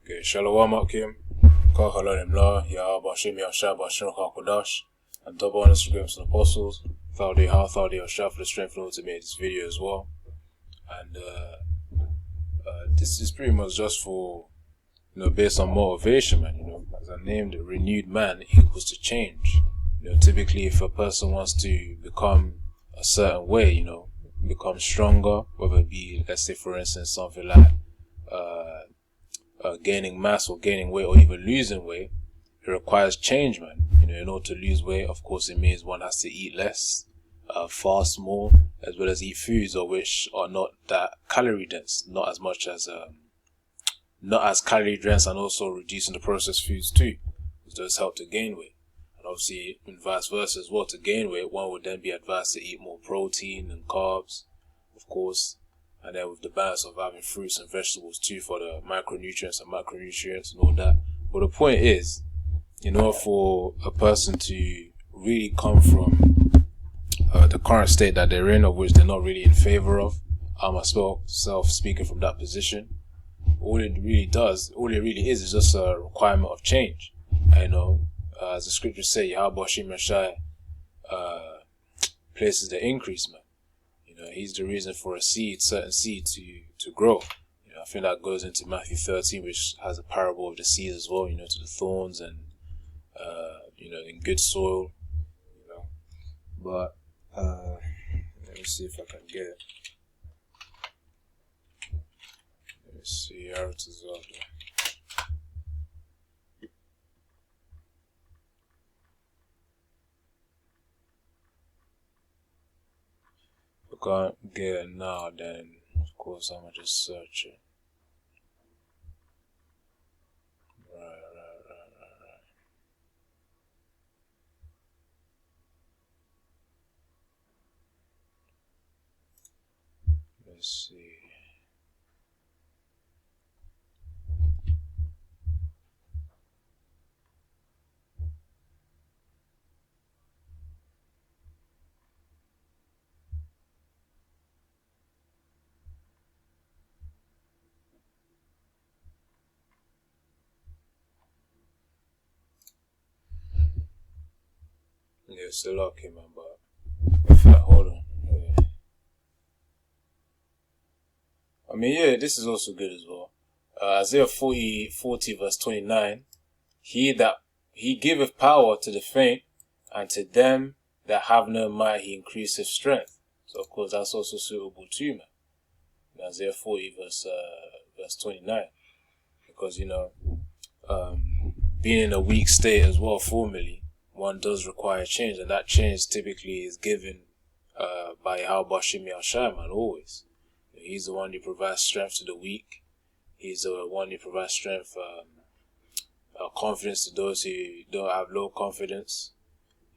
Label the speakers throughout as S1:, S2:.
S1: Okay, Shalom Akim, Kahalanim La, Yahbashim Yashab Bashir Hakodash, and double on Instagrams and apostles. Thoudy Ha, Thoudy Yashab for the strength Lord to make this video as well. And this is pretty much just for, based on motivation, man. As I named it, renewed man equals to change. Typically if a person wants to become a certain way, become stronger, whether it be, let's say for instance, something like gaining mass or gaining weight or even losing weight, it requires change, man. In order to lose weight, of course, it means one has to eat less, fast more, as well as eat foods which are not that calorie dense, not as calorie dense, and also reducing the processed foods too, which does help to gain weight. And obviously, in vice versa as well, to gain weight, one would then be advised to eat more protein and carbs, of course, and then with the balance of having fruits and vegetables too for the micronutrients and macronutrients and all that. But the point is, in order for a person to really come from the current state that they're in, of which they're not really in favor of, I myself speaking from that position, all it really is just a requirement of change. And as the scriptures say, Yahweh Shem Yashai places the increase, man. He's the reason for certain seed to grow. I think that goes into Matthew 13, which has a parable of the seeds as well, to the thorns and, in good soil, But, let me see if I can get it. Let me see, Aratazada. If I can't get it now, then of course I'm gonna just search it. Right. Let's see. Yeah, still okay, man, but in fact, hold on. This is also good as well. Isaiah 40 verse 29. He giveth power to the faint, and to them that have no might he increaseth strength. So of course that's also suitable too, man. Isaiah 40 verse 29. Because, being in a weak state as well formerly, one does require change, and that change typically is given by Yahweh Shem Yashai, man, always. He's the one who provides strength to the weak. He's the one who provides strength, confidence to those who don't have low confidence.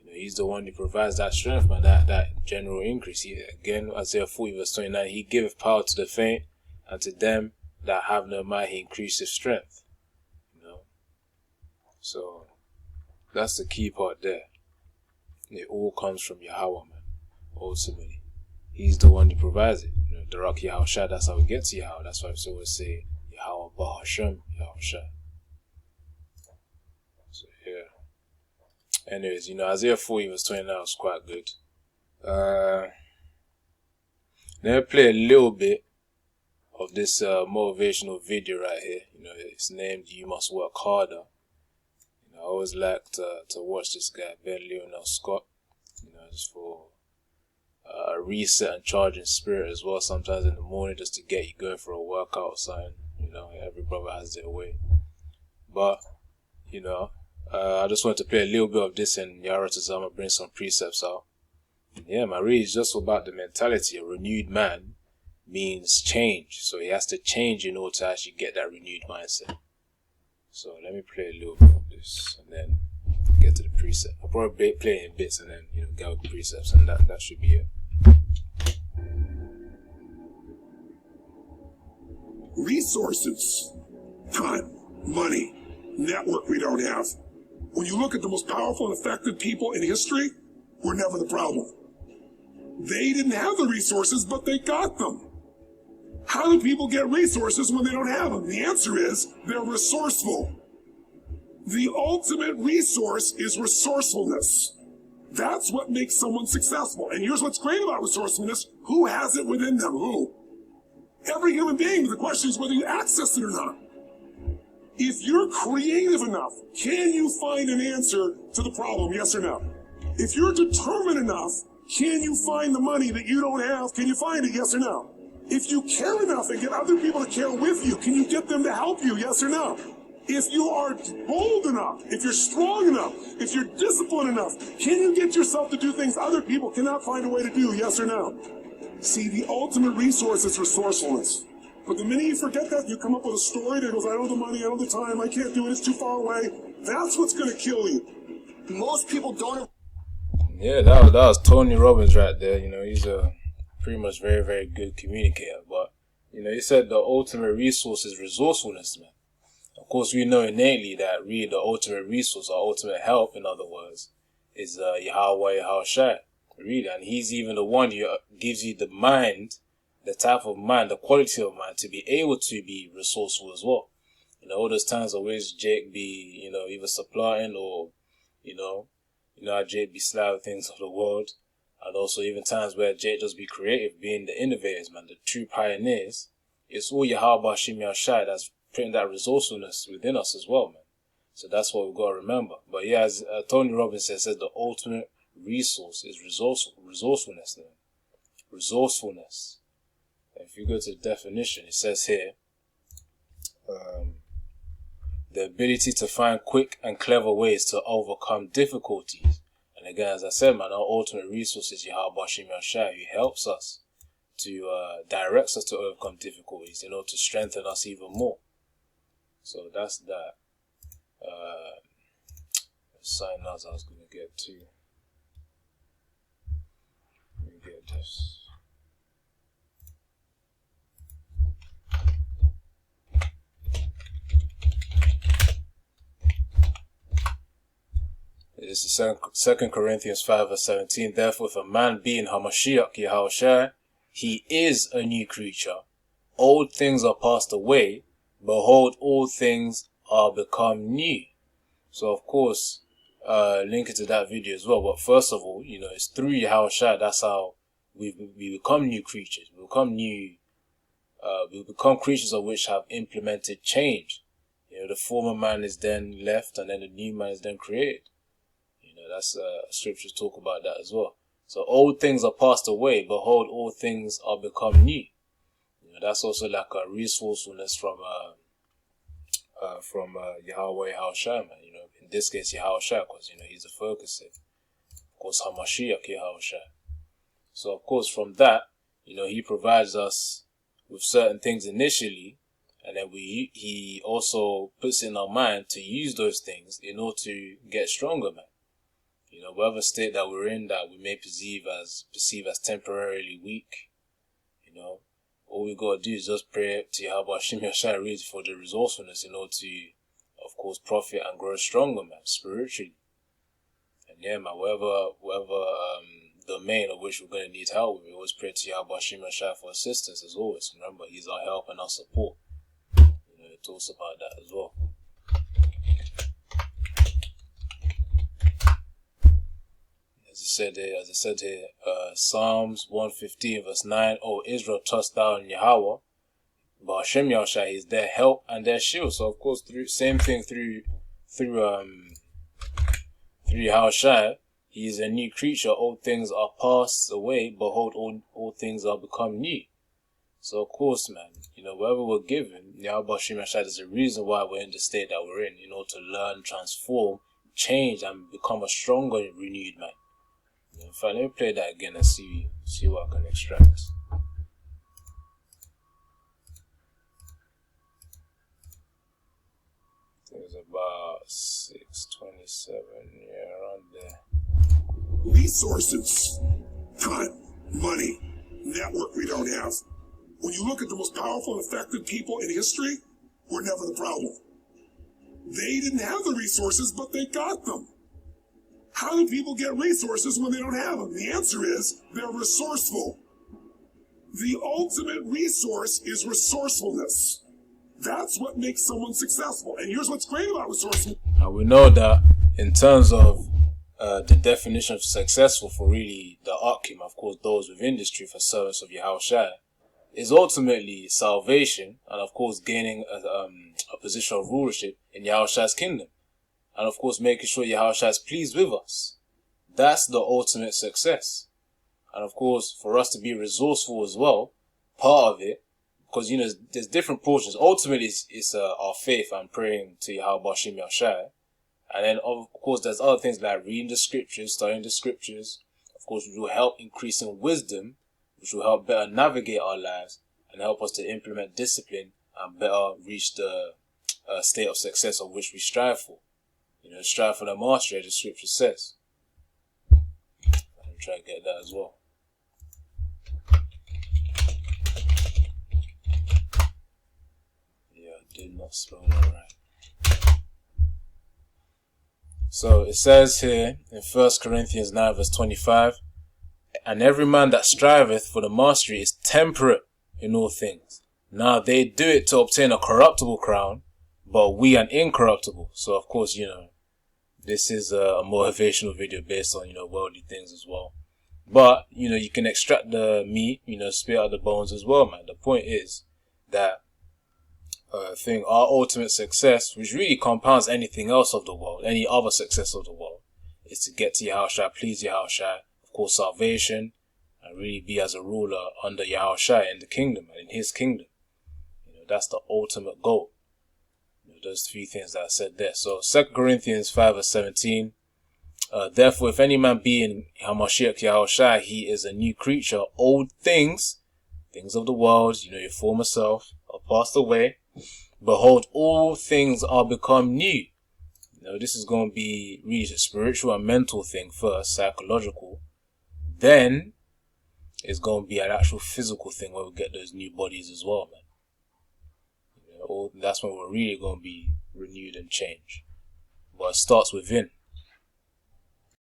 S1: He's the one who provides that strength, man, that general increase. Again, Isaiah 40 verse 29, he giveth power to the faint, and to them that have no might he increaseth strength. So that's the key part there. It all comes from Yahweh, man. Ultimately, he's the one who provides it. The Rock Yahushua, that's how we get to Yahweh. That's why we always say Yahweh Bahashem Yahushua. So yeah. Anyways, Isaiah 40 verse 29 was quite good. Let me play a little bit of this motivational video right here. It's named "You Must Work Harder." I always like to watch this guy, Ben Lionel Scott, just for a reset and charging spirit as well, sometimes in the morning, just to get you going for a workout or something. Every brother has their way. But, I just wanted to play a little bit of this, and Yaratazama bring some precepts out. Yeah, man, really, it's just about the mentality. A renewed man means change. So he has to change in order to actually get that renewed mindset. So let me play a little bit of this and then get to the precept. I'll probably play it in bits and then, get with the precepts, and that should be it.
S2: Resources, time, money, network we don't have. When you look at the most powerful and effective people in history, we're never the problem. They didn't have the resources, but they got them. How do people get resources when they don't have them? The answer is they're resourceful. The ultimate resource is resourcefulness. That's what makes someone successful. And here's what's great about resourcefulness. Who has it within them? Who? Every human being. But the question is whether you access it or not. If you're creative enough, can you find an answer to the problem? Yes or no? If you're determined enough, can you find the money that you don't have? Can you find it? Yes or no? If you care enough and get other people to care with you, can you get them to help you? Yes or no? If you are bold enough, if you're strong enough, if you're disciplined enough, can you get yourself to do things other people cannot find a way to do? Yes or no? See, the ultimate resource is resourcefulness. But the minute you forget that, you come up with a story that goes, I don't have the money, I don't have the time, I can't do it, it's too far away. That's what's going to kill you. Most people don't...
S1: Yeah, that was Tony Robbins right there. You know, he's a pretty much very, very good communicator. But, you know, he said the ultimate resource is resourcefulness, man. Of course, we know innately that really the ultimate resource, or ultimate help, in other words, is Yahweh Yahushua, really. And he's even the one who gives you the mind, the type of mind, the quality of mind to be able to be resourceful as well. You know, all those times I wish Jake be, you know, either supplying or, you know how Jake be sly with things of the world. And also even times where Jake just be creative, being the innovators, man, the true pioneers. It's all Yahweh Hashem Yahushua that's putting that resourcefulness within us as well, man. So that's what we've got to remember. But yeah, as Tony Robbins says, the ultimate resource is resourcefulness, man. Resourcefulness. And if you go to the definition, it says here, the ability to find quick and clever ways to overcome difficulties. And again, as I said, man, our ultimate resource is Yahweh Hashem Yahushua, who helps us to, directs us to overcome difficulties in order to strengthen us even more. So that's that. Something else I was going to get to. Let me get this. This is 2 Corinthians 5 verse 17. Therefore, if a man be in Hamashiach Yahushua, he is a new creature. Old things are passed away. Behold, all things are become new. So, of course, link it to that video as well. But first of all, you know, it's through Yahushua. That's how we become new creatures. We become creatures of which have implemented change. You know, the former man is then left, and then the new man is then created. You know, that's scriptures talk about that as well. So old things are passed away. Behold, all things are become new. You know, that's also like a resourcefulness from Yahweh Yahushua, man. You know, in this case Yahushua, because you know he's the focus. Of course, Hamashiach Yahushua. So of course, from that, you know, he provides us with certain things initially, and then he also puts in our mind to use those things in order to get stronger, man. You know, whatever state that we're in that we may perceive as temporarily weak, you know, all we gotta do is just pray to Yahweh Hashem Yahushua really for the resourcefulness in order to, of course, profit and grow stronger, man, spiritually. And yeah, man, whatever domain of which we're gonna need help, we always pray to Yahweh Hashem Yahushua for assistance as always. Remember, he's our help and our support. You know, it talks about that as well. As I said here, Psalms 115 verse 9, O Israel, trust thou in Yahweh, but Hashem Yahushua is their help and their shield. So of course, through Yahushua, he is a new creature. Old things are passed away, behold, all things are become new. So of course, man, you know, whatever we're given, Yahweh Hashem Yahushua is the reason why we're in the state that we're in order to learn, transform, change, and become a stronger, renewed man. In fact, let me play that again and see what I can extract. It was about 6:27, yeah, around there.
S2: Resources, time, money, network we don't have. When you look at the most powerful and effective people in history, we're never the problem. They didn't have the resources, but they got them. How do people get resources when they don't have them? The answer is they're resourceful. The ultimate resource is resourcefulness. That's what makes someone successful. And here's what's great about resourcefulness.
S1: Now we know that in terms of the definition of successful for really the Akim, of course, those with industry for service of Yahushua, is ultimately salvation and of course gaining a position of rulership in Yahushua's kingdom. And of course making sure Yahushua is pleased with us. That's the ultimate success. And of course for us to be resourceful as well, part of it, because you know there's different portions. Ultimately it's our faith and praying to Yahweh Bashim Yahushua. And then of course there's other things like reading the scriptures, studying the scriptures, of course, which will help increase in wisdom, which will help better navigate our lives and help us to implement discipline and better reach the state of success of which we strive for. You know, strive for the mastery, as the scripture says. I'm trying to get that as well. Yeah, I did not spell that right. So it says here in 1 Corinthians 9 verse 25, and every man that striveth for the mastery is temperate in all things. Now they do it to obtain a corruptible crown, but we an incorruptible. So of course, you know, this is a motivational video based on, you know, worldly things as well. But, you know, you can extract the meat, you know, spit out the bones as well, man. The point is that our ultimate success, which really compounds anything else of the world, any other success of the world, is to get to Yahushua, please Yahushua, of course salvation, and really be as a ruler under Yahushua in the kingdom and in his kingdom. You know, that's the ultimate goal. You know, those three things that I said there. So 2 Corinthians 5 verse 17, therefore if any man be in Hamashiach Yahushua, he is a new creature. Old things of the world, you know, your former self, are passed away. Behold, all things are become new. You know, this is going to be really a spiritual and mental thing first, psychological. Then it's going to be an actual physical thing where we get those new bodies as well, man. You know, that's when we're really going to be renewed and changed. But it starts within.